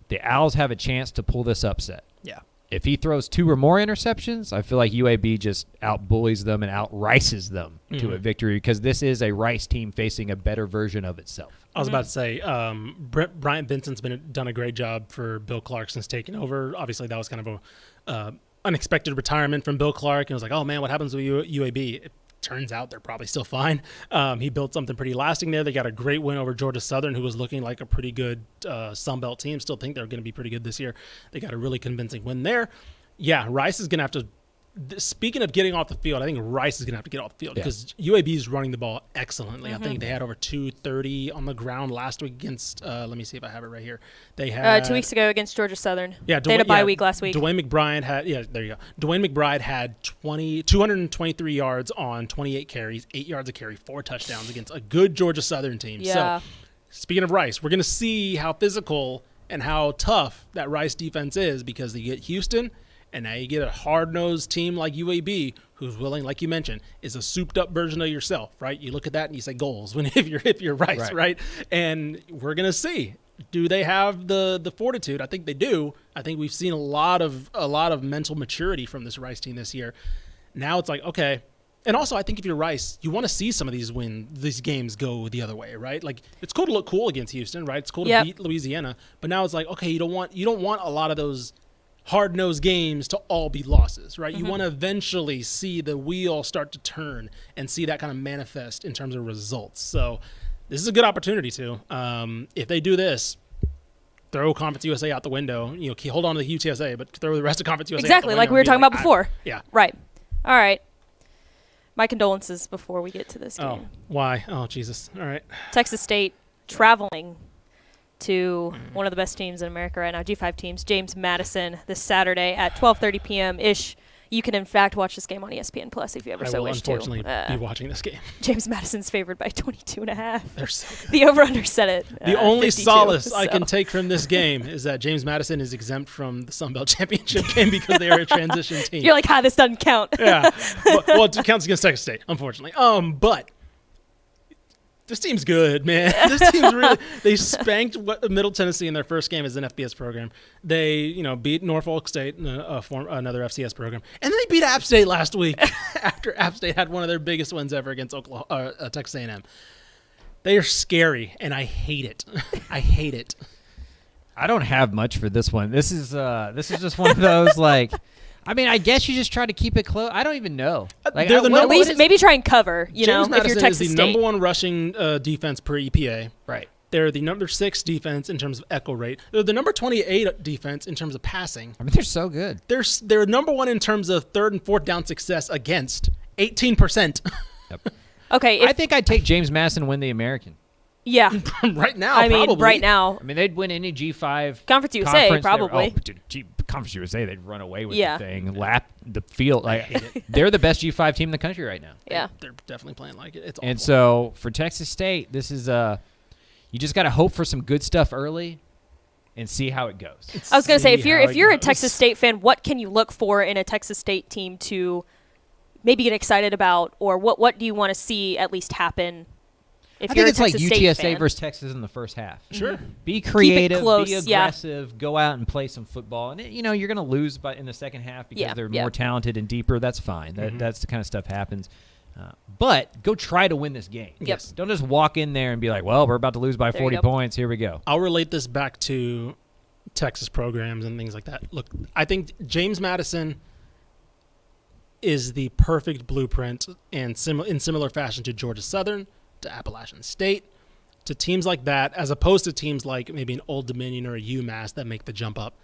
the Owls have a chance to pull this upset. Yeah. If he throws 2 or more interceptions, I feel like UAB just out-bullies them and out-Rices them to a victory because this is a Rice team facing a better version of itself. I was about to say, Bryant Benson's done a great job for Bill Clark since taking over. Obviously, that was kind of a unexpected retirement from Bill Clark. And it was like, oh, man, what happens with UAB? It turns out they're probably still fine. He built something pretty lasting there. They got a great win over Georgia Southern, who was looking like a pretty good Sun Belt team. Still think they're going to be pretty good this year. They got a really convincing win there. Yeah, Rice is going to have to speaking of getting off the field, I think Rice is going to have to get off the field because UAB is running the ball excellently. I think they had over 230 on the ground last week against, let me see if I have it right here. They had 2 weeks ago against Georgia Southern. Yeah, they had a bye week last week. Dwayne McBride had, there you go. Dwayne McBride had 223 yards on 28 carries, 8 yards a carry, 4 touchdowns against a good Georgia Southern team. Yeah. So, speaking of Rice, we're going to see how physical and how tough that Rice defense is because they get Houston. And now you get a hard-nosed team like UAB, who's willing, like you mentioned, is a souped-up version of yourself, right? You look at that and you say goals when if you're Rice, right? And we're gonna see, do they have the fortitude? I think they do. I think we've seen a lot of mental maturity from this Rice team this year. Now it's like, okay. And also, I think if you're Rice, you want to see some of these games go the other way, right? Like it's cool to look cool against Houston, right? It's cool to beat Louisiana, but now it's like, okay, you don't want a lot of those hard-nosed games to all be losses, right? You want to eventually see the wheel start to turn and see that kind of manifest in terms of results. So this is a good opportunity to. If they do this, throw Conference USA out the window. Hold on to the UTSA, but throw the rest of Conference USA out the exactly, window like we were talking about before. Yeah. Right. All right. My condolences before we get to this game. Oh, why? Oh, Jesus. All right. Texas State traveling to one of the best teams in America right now, G5 teams, James Madison, this Saturday at 12:30 p.m.-ish. You can, in fact, watch this game on ESPN Plus if you ever so wish to. I will unfortunately be watching this game. James Madison's favored by 22.5. They're so good. The over-under set it. The only 52, solace I can take from this game is that James Madison is exempt from the Sun Belt Championship game because they are a transition team. You're like, this doesn't count. Yeah. Well, it counts against Texas State, unfortunately. But this team's good, man. This team's really – they spanked Middle Tennessee in their first game as an FBS program. They, beat Norfolk State, another FCS program. And then they beat App State last week after App State had one of their biggest wins ever against Texas A&M. They are scary, and I hate it. I hate it. I don't have much for this one. This is just one of those, like – I mean, I guess you just try to keep it close. I don't even know. Like, at least maybe try and cover, James Madison if you're Texas is the State. number one rushing defense per EPA. Right. They're the number 6 defense in terms of echo rate. They're the number 28 defense in terms of passing. I mean, they're so good. They're number 1 in terms of third and fourth down success against 18%. Yep. Okay. I think I'd take James Madison win the American. Yeah. Right now, I mean, probably. right now. I mean, they'd win any G5 Conference USA, probably. Conference USA, they'd run away with the thing, lap the field. Like, they're the best G5 team in the country right now. Yeah. They're definitely playing like it. It's awful. And so for Texas State, this is you just got to hope for some good stuff early and see how it goes. I was going to say, if you're a Texas State fan, what can you look for in a Texas State team to maybe get excited about, or what do you want to see at least happen? If I you're think it's a like Texas State UTSA fan? versus Texas in the first half. Sure. Be creative, close, be aggressive, go out and play some football. And, you're going to lose in the second half because they're more talented and deeper. That's fine. That's the kind of stuff happens. But go try to win this game. Yes. Don't just walk in there and be like, well, we're about to lose by 40 points. Here we go. I'll relate this back to Texas programs and things like that. Look, I think James Madison is the perfect blueprint and in similar fashion to Georgia Southern, to Appalachian State, to teams like that, as opposed to teams like maybe an Old Dominion or a UMass that make the jump up.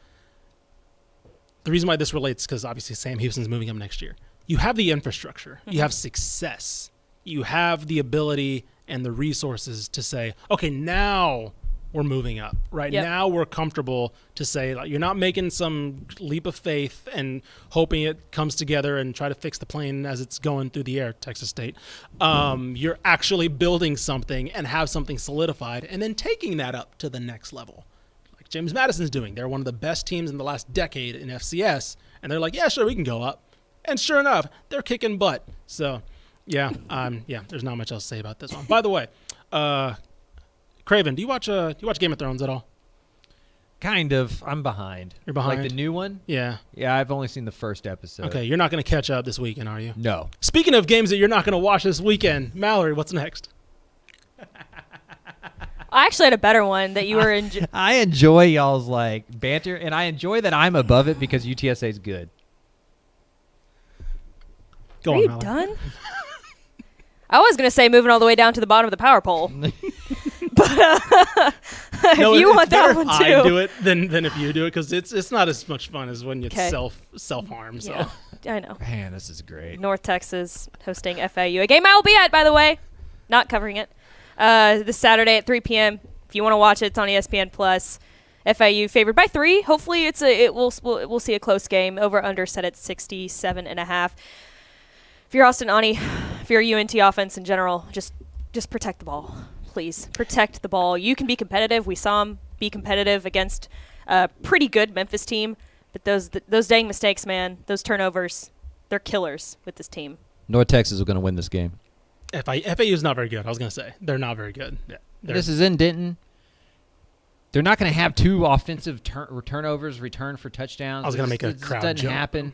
The reason why this relates is because obviously Sam Houston's moving up next year. You have the infrastructure. You have success. You have the ability and the resources to say, okay, now we're moving up, right? Yep. Now we're comfortable to say, like, you're not making some leap of faith and hoping it comes together and try to fix the plane as it's going through the air, Texas State. You're actually building something and have something solidified and then taking that up to the next level. Like James Madison's doing. They're one of the best teams in the last decade in FCS. And they're like, yeah, sure, we can go up. And sure enough, they're kicking butt. So, yeah, there's not much else to say about this one. By the way, Craven, do you watch Game of Thrones at all? Kind of. I'm behind. You're behind? Like the new one? Yeah. Yeah, I've only seen the first episode. Okay, you're not going to catch up this weekend, are you? No. Speaking of games that you're not going to watch this weekend, Mallory, what's next? I actually had a better one that you were I enjoy y'all's banter, and I enjoy that I'm above it because UTSA is good. Go Are on, you Mallory. done? I was going to say moving all the way down to the bottom of the power pole. But if you want that one too. I do it than if you do it because it's not as much fun as when you self harm. So Yeah, I know. Man, this is great. North Texas hosting FAU. A game I will be at, by the way. Not covering it. This Saturday at 3 p.m. If you want to watch it, it's on ESPN Plus. FAU favored by 3. Hopefully we'll see a close game. Over under set at 67.5. If you're Austin Ani, if you're UNT offense in general, just protect the ball, please. Protect the ball. You can be competitive. We saw them be competitive against a pretty good Memphis team, but those dang mistakes, man, those turnovers, they're killers with this team. North Texas is going to win this game. FAU is not very good. I was going to say they're not very good. Yeah, this is in Denton. They're not going to have 2 offensive turnovers returned for touchdowns. I was going to make a crowd doesn't joke. happen.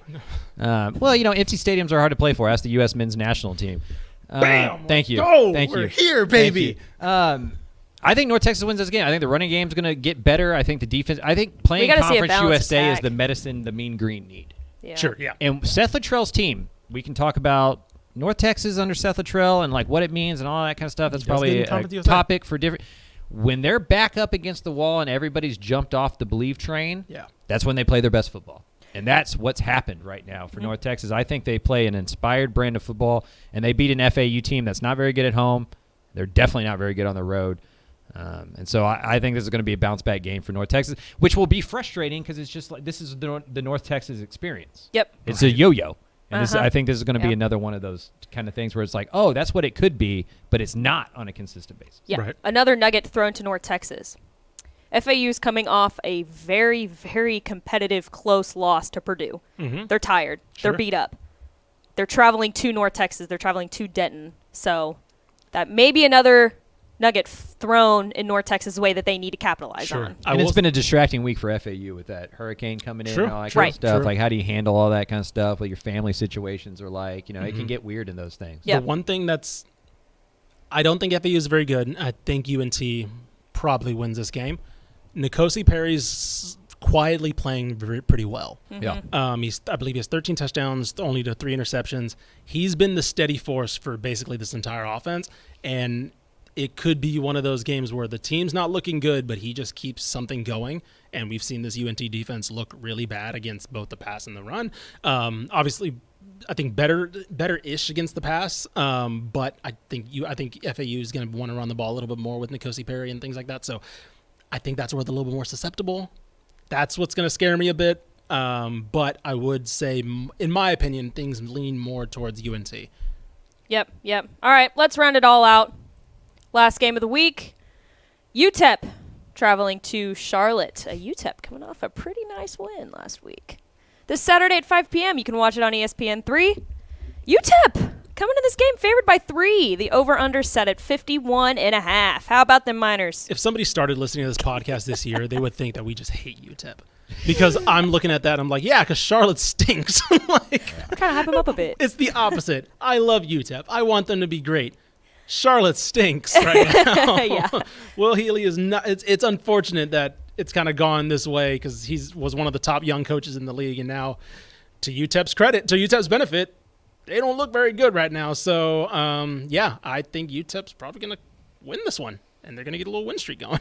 Well, empty stadiums are hard to play for. Ask the U.S. men's national team. Bam! Thank you. Go! Thank We're you. here, baby. I think North Texas wins this game. I think the running game is going to get better. I think the defense. I think playing gotta see a Conference balanced USA is attack. the medicine the Mean Green need. Yeah. Sure, yeah. And Seth Luttrell's team, we can talk about North Texas under Seth Luttrell and what it means and all that kind of stuff. That's You guys probably get in a Conference USA. topic for different. When they're back up against the wall and everybody's jumped off the believe train, that's when they play their best football. And that's what's happened right now for North Texas. I think they play an inspired brand of football, and they beat an FAU team that's not very good at home. They're definitely not very good on the road. And so I think this is going to be a bounce-back game for North Texas, which will be frustrating because it's just this is the North Texas experience. Yep. It's a yo-yo. And Uh-huh. I think this is going to be Yeah. another one of those kind of things where it's like, oh, that's what it could be, but it's not on a consistent basis. Yeah. Right. Another nugget thrown to North Texas. FAU's coming off a very, very competitive, close loss to Purdue. Mm-hmm. They're tired. Sure. They're beat up. They're traveling to North Texas. They're traveling to Denton. So that may be another nugget thrown in North Texas' way that they need to capitalize Sure. on. And it's been a distracting week for FAU with that hurricane coming in True, and all that true, kind of stuff. true. Like, how do you handle all that kind of stuff? What your family situations are like. It can get weird in those things. Yeah. The one thing I don't think FAU is very good. I think UNT probably wins this game. Nkosi Perry's quietly playing pretty well. Yeah. I believe he has 13 touchdowns, only to 3 interceptions. He's been the steady force for basically this entire offense, and it could be one of those games where the team's not looking good, but he just keeps something going. And we've seen this UNT defense look really bad against both the pass and the run. Obviously, I think better-ish against the pass, but I think FAU is going to want to run the ball a little bit more with Nkosi Perry and things like that. So I think that's where they're a little bit more susceptible. That's what's going to scare me a bit. But I would say, in my opinion, things lean more towards UNT. Yep. All right, let's round it all out. Last game of the week, UTEP traveling to Charlotte. UTEP coming off a pretty nice win last week. This Saturday at 5 p.m., you can watch it on ESPN3. UTEP coming to this game favored by 3. The over-under set at 51.5. How about them Miners? If somebody started listening to this podcast this year, they would think that we just hate UTEP. Because I'm looking at that, and I'm like, yeah, because Charlotte stinks. Like, We're trying to hype them up a bit. it's the opposite. I love UTEP. I want them to be great. Charlotte stinks right now. Yeah. Will Healy is not. It's unfortunate that it's kind of gone this way because he was one of the top young coaches in the league, and now, to UTEP's credit, to UTEP's benefit, they don't look very good right now. So, yeah, I think UTEP's probably going to win this one, and they're going to get a little win streak going.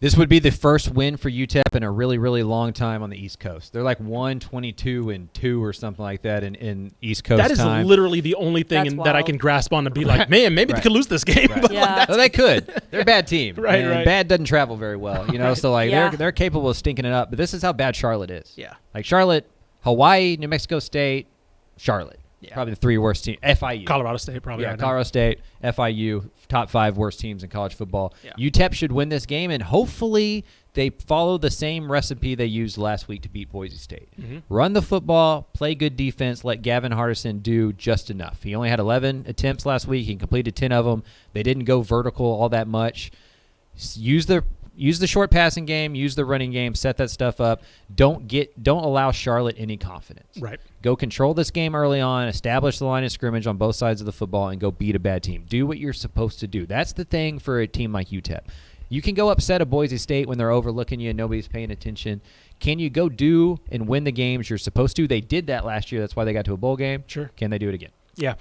This would be the first win for UTEP in a really, really long time on the East Coast. They're like 1-22-2 or something like that in East Coast That is time. literally the only thing that I can grasp on to be like, man, maybe they could lose this game. Right. But Yeah. Well, they could. They're a bad team. Right, and right. bad doesn't travel very well, So like Yeah. they're capable of stinking it up. But this is how bad Charlotte is. Yeah. Like Charlotte, Hawaii, New Mexico State, Charlotte. Yeah. Probably the 3 worst teams. FIU. Colorado State probably. Yeah, right now. Colorado State, FIU, top 5 worst teams in college football. Yeah. UTEP should win this game, and hopefully they follow the same recipe they used last week to beat Boise State. Mm-hmm. Run the football, play good defense, let Gavin Hardison do just enough. He only had 11 attempts last week. He completed 10 of them. They didn't go vertical all that much. Use the short passing game, use the running game, set that stuff up. Don't allow Charlotte any confidence. Right. Go control this game early on, establish the line of scrimmage on both sides of the football, and go beat a bad team. Do what you're supposed to do. That's the thing for a team like UTEP. You can go upset a Boise State when they're overlooking you and nobody's paying attention. Can you go do and win the games you're supposed to? They did that last year. That's why they got to a bowl game. Sure. Can they do it again? Yeah.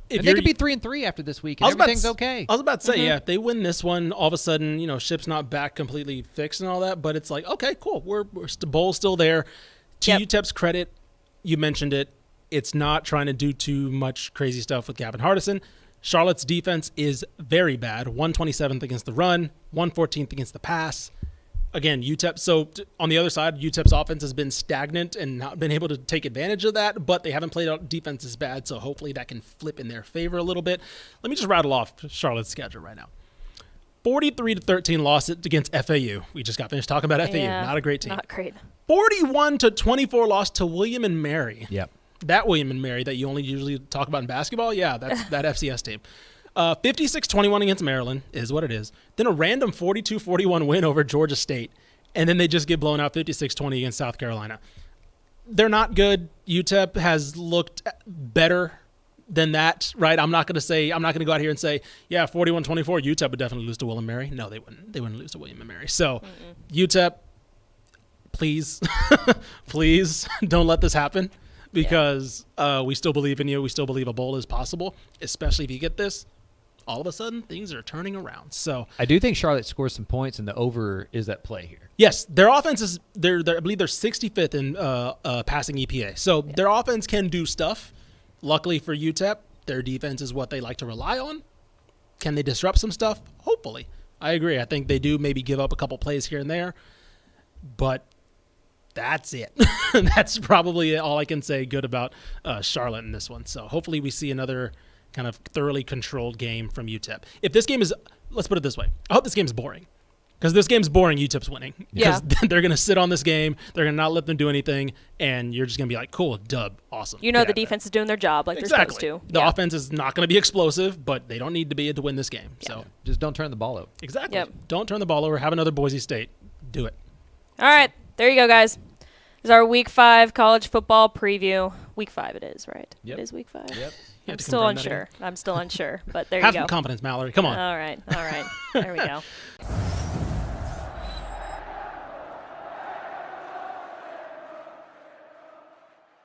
And they could be 3-3 after this week, and everything's okay. I was about to say, yeah, if they win this one, all of a sudden, ship's not back completely fixed and all that, but it's like, okay, cool. The bowl's still there. To Yep. UTEP's credit, you mentioned it. It's not trying to do too much crazy stuff with Gavin Hardison. Charlotte's defense is very bad. 127th against the run, 114th against the pass. Again, UTEP. So on the other side, UTEP's offense has been stagnant and not been able to take advantage of that, but they haven't played out defense as bad, so hopefully that can flip in their favor a little bit. Let me just rattle off Charlotte's schedule right now. 43-13 loss against FAU. We just got finished talking about FAU. Yeah, Not a great team. Not great. 41-24 loss to William and Mary. Yep. That William and Mary that you only usually talk about in basketball, yeah, that's that FCS team. 56-21 against Maryland is what it is. Then a random 42-41 win over Georgia State. And then they just get blown out 56-20 against South Carolina. They're not good. UTEP has looked better than that, right? I'm not going to go out here and say, yeah, 41-24, UTEP would definitely lose to William and Mary. No, they wouldn't. They wouldn't lose to William and Mary. So, UTEP, please, please don't let this happen because we still believe in you. We still believe a bowl is possible, especially if you get this. All of a sudden, things are turning around. So I do think Charlotte scores some points, and the over is at play here. yes, their offense is I believe they're 65th in passing EPA. So their offense can do stuff. Luckily for UTEP, their defense is what they like to rely on. Can they disrupt some stuff? Hopefully. I agree. I think they do maybe give up a couple plays here and there, but that's it. That's probably all I can say good about Charlotte in this one. So hopefully we see another kind of thoroughly controlled game from UTEP. If this game is, let's put it this way, I hope this game is boring. Because this game's boring, UTEP's winning. Because they're going to sit on this game, they're going to not let them do anything, and you're just going to be like, cool, dub, awesome. The defense is doing their job like they're supposed to. The offense is not going to be explosive, but they don't need to be to win this game. So Just don't turn the ball over. exactly. Yep. Don't turn the ball over. Have another Boise State. Do it. All right, there you go, guys. This is our Week 5 college football preview. Week 5 it is, right? Yep. It is Week 5? Yep. I'm still unsure. I'm still unsure, but there Have you go. some confidence, Mallory. Come on. All right. There we go.